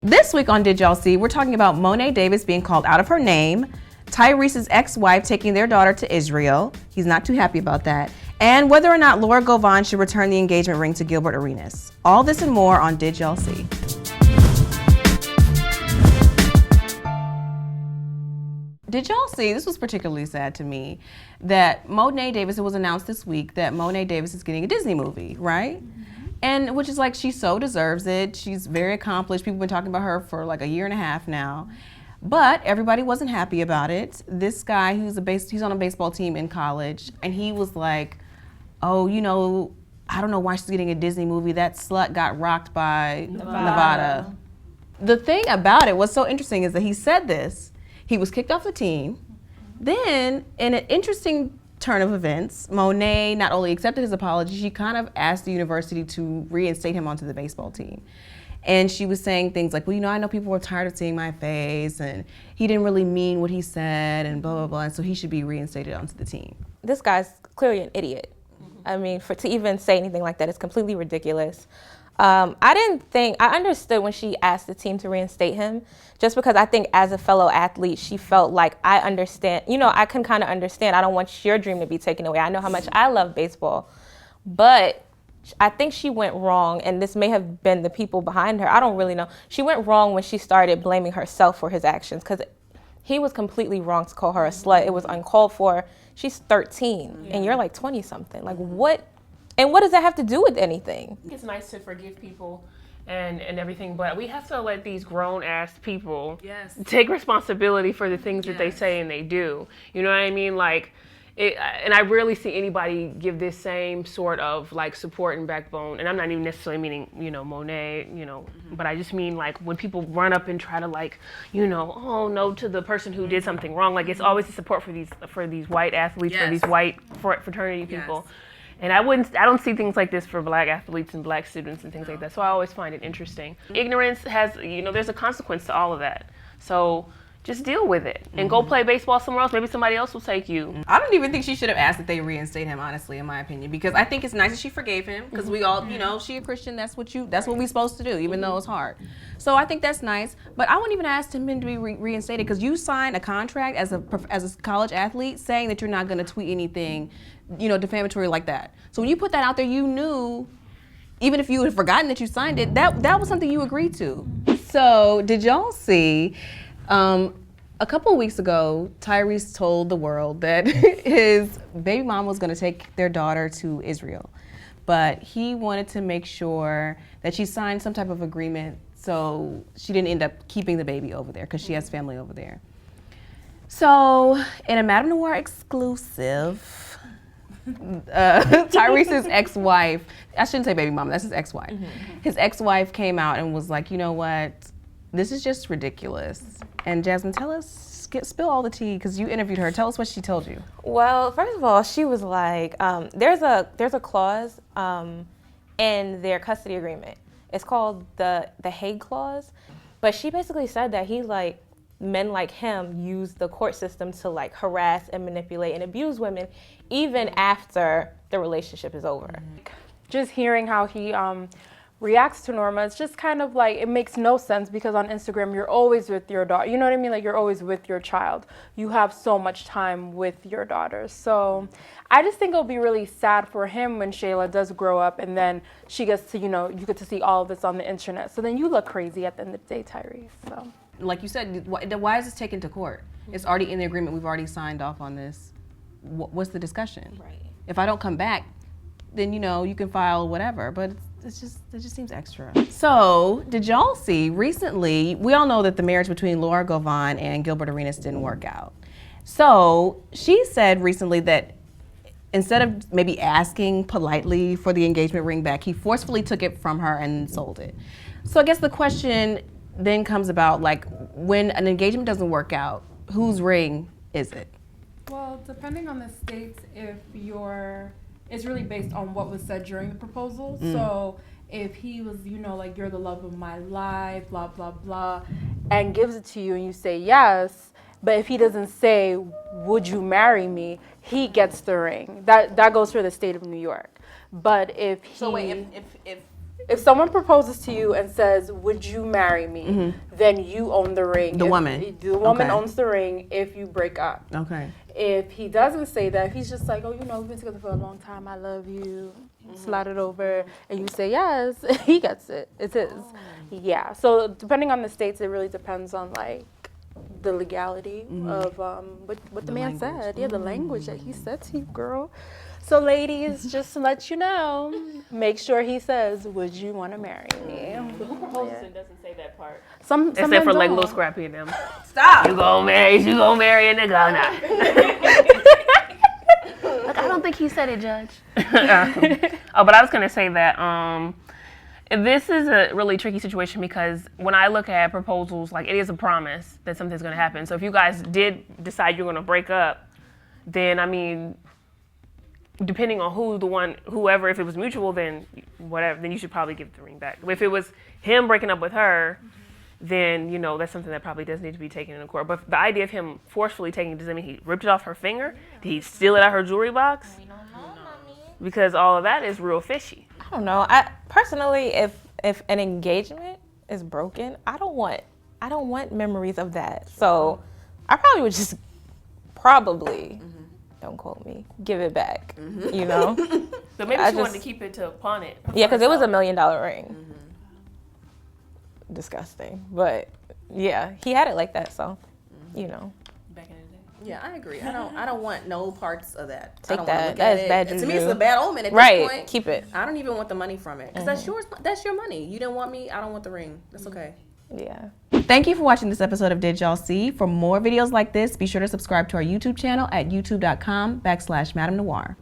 This week on Did Y'all See, we're talking about Mone Davis being called out of her name, Tyrese's ex-wife taking their daughter to Israel. He's not too happy about that. And whether or not Laura Govan should return the engagement ring to Gilbert Arenas. All this and more on Did Y'all See. Did y'all see, this was particularly sad to me, that Mone Davis, it was announced this week that Mone Davis is getting a Disney movie, right? And which is like, she so deserves it. She's very accomplished. People have been talking about her for like a year and a half now. But everybody wasn't happy about it. This guy, he's on a baseball team in college, and he was like, oh, you know, I don't know why she's getting a Disney movie. That slut got rocked by Nevada. The thing about it, what's so interesting is that he said this. He was kicked off the team. Then, in an interesting turn of events, Mone not only accepted his apology, she kind of asked the university to reinstate him onto the baseball team. And she was saying things like, well, you know, I know people were tired of seeing my face, and he didn't really mean what he said, and blah, blah, blah, and so he should be reinstated onto the team. This guy's clearly an idiot. I mean, to even say anything like that is completely ridiculous. I understood when she asked the team to reinstate him, just because I think as a fellow athlete, she felt like, I understand, you know, I can kind of understand. I don't want your dream to be taken away. I know how much I love baseball, but I think she went wrong, and this may have been the people behind her. I don't really know. She went wrong when she started blaming herself for his actions, because he was completely wrong to call her a slut. It was uncalled for. She's 13, and you're like 20-something. Like, what? And what does that have to do with anything? It's nice to forgive people and everything, but we have to let these grown-ass people take responsibility for the things that they say and they do. You know what I mean? Like, and I rarely see anybody give this same sort of like support and backbone. And I'm not even necessarily meaning, you know, Mone, you know, but I just mean like when people run up and try to like, you know, oh no to the person who did something wrong. Like, it's always the support for these white athletes, for these white fraternity people. And I don't see things like this for black athletes and black students and things like that. So I always find it interesting. Ignorance has, you know, there's a consequence to all of that. So just deal with it and go play baseball somewhere else. Maybe somebody else will take you. I don't even think she should have asked that they reinstate him, honestly, in my opinion, because I think it's nice that she forgave him, because we all, you know, she a Christian, that's what we're supposed to do, even though it's hard. So I think that's nice, but I wouldn't even ask him to be reinstated, because you signed a contract as a college athlete saying that you're not going to tweet anything, you know, defamatory like that. So when you put that out there, you knew, even if you had forgotten that you signed it, that was something you agreed to. So did y'all see, a couple of weeks ago, Tyrese told the world that his baby mom was going to take their daughter to Israel, but he wanted to make sure that she signed some type of agreement so she didn't end up keeping the baby over there, because she has family over there. So in a MadameNoire exclusive, Tyrese's ex-wife, I shouldn't say baby mama, that's his ex-wife. His ex-wife came out and was like, you know what, this is just ridiculous. And Jasmine, tell us, spill all the tea, because you interviewed her. Tell us what she told you. Well, first of all, she was like, there's a clause in their custody agreement. It's called the Hague Clause. But she basically said that men like him use the court system to like harass and manipulate and abuse women even after the relationship is over. Just hearing how he reacts to Norma, it's just kind of like, it makes no sense, because on Instagram you're always with your daughter, you know what I mean? Like, you're always with your child. You have so much time with your daughter. So I just think it'll be really sad for him when Shayla does grow up, and then she gets to, you know, you get to see all of this on the internet. So then you look crazy at the end of the day, Tyrese. So, like you said, why is this taken to court? It's already in the agreement. We've already signed off on this. What's the discussion? Right. If I don't come back, then, you know, you can file whatever, but it just seems extra. So, did y'all see, recently, we all know that the marriage between Laura Govan and Gilbert Arenas didn't work out. So, she said recently that instead of maybe asking politely for the engagement ring back, he forcefully took it from her and sold it. So I guess the question then comes about, like, when an engagement doesn't work out, whose ring is it? Well, depending on the states, it's really based on what was said during the proposal. So if he was, you know, like, you're the love of my life, blah, blah, blah, and gives it to you and you say yes, but if he doesn't say, would you marry me, he gets the ring. That goes for the state of New York. But if he... So wait, if if someone proposes to you and says, "Would you marry me?" then you own the ring. The woman. The woman Okay. owns the ring if you break up. Okay. If he doesn't say that, if he's just like, "Oh, you know, we've been together for a long time. I love you." Slide it over, and you say yes. He gets it. It's his. Yeah. So depending on the states, it really depends on like the legality of what the man said. Yeah, the language that he said to you, girl. So ladies, just to let you know, make sure he says, "Would you want to marry me?" Who proposes and doesn't say that part? Some Except men for like don't. Lil Scrappy and them. Stop. You gonna marry a nigga or not? Look, I don't think he said it, Judge. Oh, but I was gonna say that this is a really tricky situation because when I look at proposals, like it is a promise that something's gonna happen. So if you guys did decide you're gonna break up, then I mean, depending on whoever, if it was mutual, then whatever, then you should probably give the ring back. If it was him breaking up with her, then, you know, that's something that probably does need to be taken into court. But the idea of him forcefully taking it, does that mean he ripped it off her finger? Did he steal it out her jewelry box? We don't know, mommy. Because all of that is real fishy. I don't know. I personally, if an engagement is broken, I don't want memories of that. So I probably would just don't quote me, give it back. You know? So maybe I she wanted to just- keep it to pawn it. Yeah, because it was $1 million ring. Disgusting, but yeah, he had it like that, so you know. Back in the day. Yeah, I agree. I don't want no parts of that. I Take don't that. wanna look That at is it. bad To me, juju. it's a bad omen at Right, this point. keep it. I don't even want the money from it because that's yours. That's your money. You didn't want me. I don't want the ring. That's okay. Yeah. Thank you for watching this episode of Did Y'all See? For more videos like this, be sure to subscribe to our YouTube channel at youtube.com/MadameNoire.